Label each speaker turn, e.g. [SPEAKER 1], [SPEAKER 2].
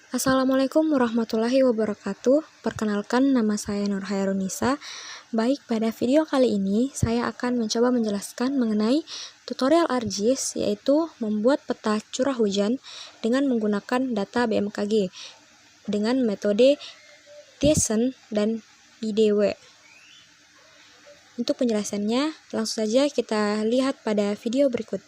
[SPEAKER 1] Assalamualaikum warahmatullahi wabarakatuh. Perkenalkan, nama saya Nur Khairunisa. Baik, pada video kali ini saya akan mencoba menjelaskan mengenai tutorial ArcGIS, yaitu membuat peta curah hujan dengan menggunakan data BMKG dengan metode Thiessen dan IDW. Untuk penjelasannya, langsung saja kita lihat pada video berikut.